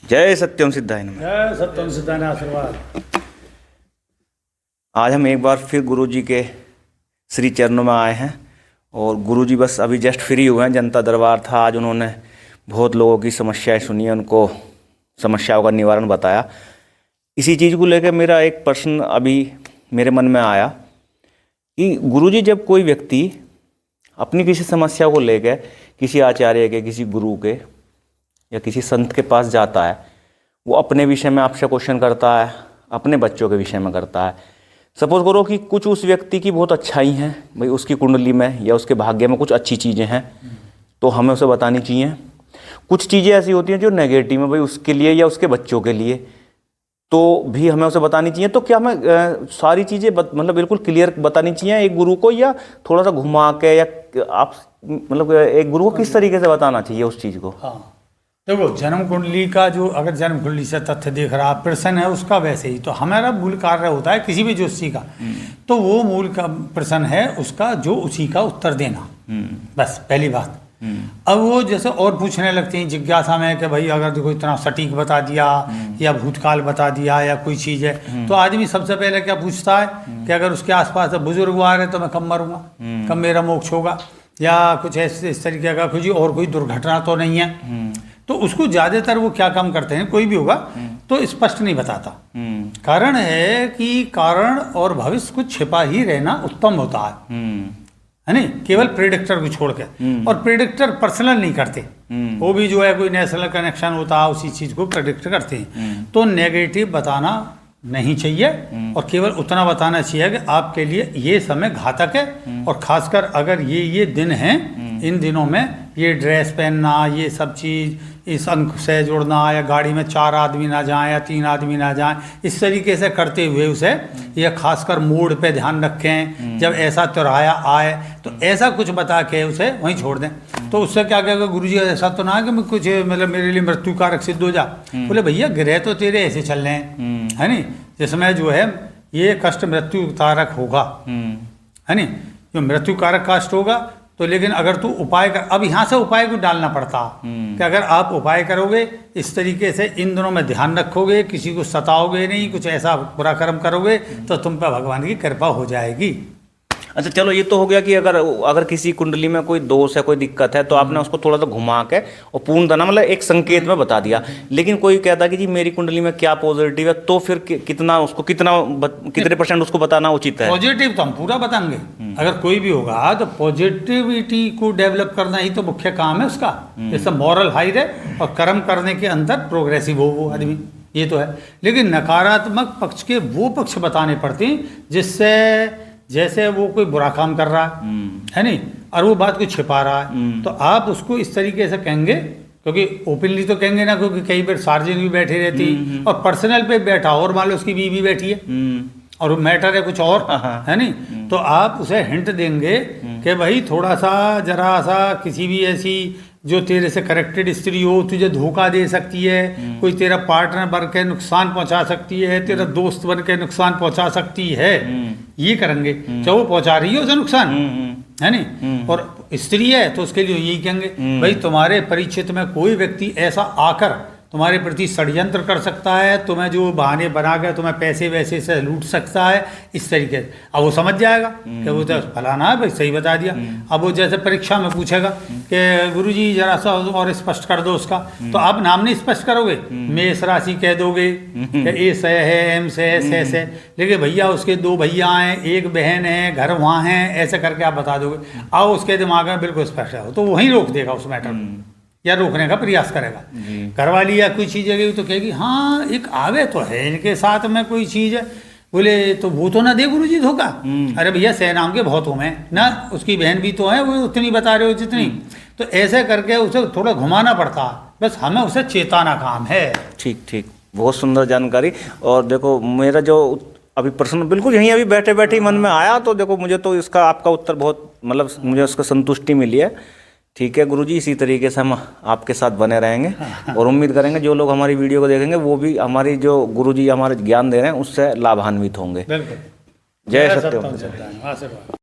जय सत्यम सिद्धाय नमः। जय सत्यम सिद्धाय आशीर्वाद। आज हम एक बार फिर गुरु जी के श्री चरणों में आए हैं और गुरु जी बस अभी जस्ट फ्री हुए हैं। जनता दरबार था आज, उन्होंने बहुत लोगों की समस्याएं सुनी, उनको समस्याओं का निवारण बताया। इसी चीज़ को लेकर मेरा एक प्रश्न अभी मेरे मन में आया कि गुरु जी जब कोई व्यक्ति अपनी किसी समस्या को लेकर किसी आचार्य के, किसी गुरु के या किसी संत के पास जाता है, वो अपने विषय में आपसे क्वेश्चन करता है, अपने बच्चों के विषय में करता है। सपोज करो कि कुछ उस व्यक्ति की बहुत अच्छाई हैं, भाई उसकी कुंडली में या उसके भाग्य में कुछ अच्छी चीज़ें हैं तो हमें उसे बतानी चाहिए। कुछ चीज़ें ऐसी होती हैं जो नेगेटिव है, भाई उसके लिए या उसके बच्चों के लिए, तो भी हमें उसे बतानी चाहिए। तो क्या हमें सारी चीज़ें मतलब बिल्कुल क्लियर बतानी चाहिए एक गुरु को, या थोड़ा सा घुमा के, या आप मतलब एक गुरु को किस तरीके से बताना चाहिए उस चीज़ को? हाँ, देखो जन्म कुंडली का जो अगर जन्म कुंडली से तथ्य देख रहा प्रश्न है उसका, वैसे ही तो हमारा मूल कार्य होता है किसी भी ज्योतिषी का, तो वो मूल का प्रश्न है उसका जो उसी का उत्तर देना, बस पहली बात। अब वो जैसे और पूछने लगते हैं जिज्ञासा में कि भाई अगर देखो इतना सटीक बता दिया या भूतकाल बता दिया या कोई चीज़ है, तो आदमी सबसे पहले क्या पूछता है कि अगर उसके आसपास बुजुर्ग आ रहे तो मैं कब मरूंगा, कब मेरा मोक्ष होगा, या कुछ ऐसे इस तरीके का कुछ और कोई दुर्घटना तो नहीं है। तो उसको ज़्यादातर वो क्या काम करते हैं, कोई भी होगा तो स्पष्ट नहीं बताता। कारण है कि कारण और भविष्य कुछ छिपा ही रहना उत्तम होता है नहीं, केवल प्रेडिक्टर को छोड़ के। और प्रेडिक्टर पर्सनल नहीं करते, वो भी जो है कोई नेशनल कनेक्शन होता है उसी चीज़ को प्रेडिक्ट करते हैं। तो नेगेटिव बताना नहीं चाहिए और केवल उतना बताना चाहिए कि आपके लिए ये समय घातक है, और खासकर अगर ये दिन हैं, इन दिनों में ये ड्रेस पहनना, ये सब चीज़, इस अंक से जुड़ना, या गाड़ी में 4 आदमी ना जाएं या 3 आदमी ना जाएं, इस तरीके से करते हुए उसे, या खासकर मोड़ पे ध्यान रखें, जब ऐसा त्योहार आए तो ऐसा कुछ बता के उसे वहीं छोड़ दें। तो उससे क्या कहेगा गुरुजी ऐसा तो ना कि मैं कुछ मतलब मेरे लिए मृत्यु कारक सिद्ध हो जा। बोले भैया ग्रह तो तेरे ऐसे चल रहे हैं, है नहीं, जिसमें जो है ये कष्ट मृत्यु कारक होगा, है नहीं, जो मृत्यु कारक कष्ट होगा। तो लेकिन अगर तू उपाय कर, अब यहाँ से उपाय को डालना पड़ता कि अगर आप उपाय करोगे इस तरीके से, इन दिनों में ध्यान रखोगे, किसी को सताओगे नहीं, कुछ ऐसा बुरा कर्म करोगे तो तुम पर भगवान की कृपा हो जाएगी। अच्छा चलो, ये तो हो गया कि अगर किसी कुंडली में कोई दोष है, कोई दिक्कत है, तो आपने उसको थोड़ा सा घुमा के और पूर्णतः मतलब एक संकेत में बता दिया। लेकिन कोई कहता है कि जी मेरी कुंडली में क्या पॉजिटिव है, तो फिर कितने % उसको बताना उचित है? पॉजिटिव तो हम पूरा बताएंगे। अगर कोई भी होगा तो पॉजिटिविटी को डेवलप करना ही तो मुख्य काम है उसका। जैसे मॉरल हाई रहे और कर्म करने के अंदर प्रोग्रेसिव हो वो आदमी, ये तो है। लेकिन नकारात्मक पक्ष के वो पक्ष बताने पड़ते हैं जिससे, जैसे वो कोई बुरा काम कर रहा है नहीं, और वो बात को छिपा रहा है, तो आप उसको इस तरीके से कहेंगे, क्योंकि ओपनली तो कहेंगे ना, क्योंकि कई बार सार्वजनिक भी बैठी रहती और पर्सनल पे बैठा और मान लो उसकी बीवी बैठी है और मैटर है कुछ और, है नहीं, तो आप उसे हिंट देंगे कि भाई थोड़ा सा जरा सा किसी भी ऐसी जो तेरे से करेक्टेड स्त्री हो, तुझे धोखा दे सकती है, कोई तेरा पार्टनर बन के नुकसान पहुंचा सकती है, तेरा दोस्त बन के नुकसान पहुंचा सकती है, ये करेंगे। चाहे वो पहुंचा रही है उसे नुकसान, है नहीं, और स्त्री है तो उसके लिए यही कहेंगे भाई तुम्हारे परिचित में कोई व्यक्ति ऐसा आकर तुम्हारे प्रति षड्यंत्र कर सकता है, तुम्हें जो बहाने बना के तुम्हें पैसे वैसे से लूट सकता है, इस तरीके से। अब वो समझ जाएगा कि वो तो फलाना है भाई, सही बता दिया। अब वो जैसे परीक्षा में पूछेगा कि गुरुजी जरा सा और स्पष्ट कर दो उसका, तो आप नाम नहीं स्पष्ट करोगे, मेष राशि कह दोगे कि ए से है, एम से है, से, लेकिन भैया उसके 2 भैया हैं, 1 बहन है, घर वहाँ हैं, ऐसे करके आप बता दोगे। आओ उसके दिमाग में बिल्कुल स्पष्ट है, तो वहीं रोक देगा उस मैटर को, या रोकने का प्रयास करेगा। घरवाली या कोई चीज़ है तो कहेगी हाँ एक आवे तो है इनके साथ में कोई चीज़ है, बोले तो वो तो ना दे गुरुजी धोखा। अरे भैया सेनाओं के बहुत में ना, उसकी बहन भी तो है, वो उतनी बता रहे हो जितनी। तो ऐसे करके उसे थोड़ा घुमाना पड़ता, बस हमें उसे चेताना काम है। ठीक, बहुत सुंदर जानकारी। और देखो मेरा जो अभी प्रश्न बिल्कुल यहीं अभी बैठे बैठे मन में आया, तो देखो मुझे तो इसका आपका उत्तर बहुत मतलब मुझे उसका संतुष्टि मिली है। ठीक है गुरुजी, इसी तरीके से हम आपके साथ बने रहेंगे और उम्मीद करेंगे जो लोग हमारी वीडियो को देखेंगे वो भी हमारी जो गुरुजी हमारे ज्ञान दे रहे हैं उससे लाभान्वित होंगे। बिल्कुल। जय सत्यम।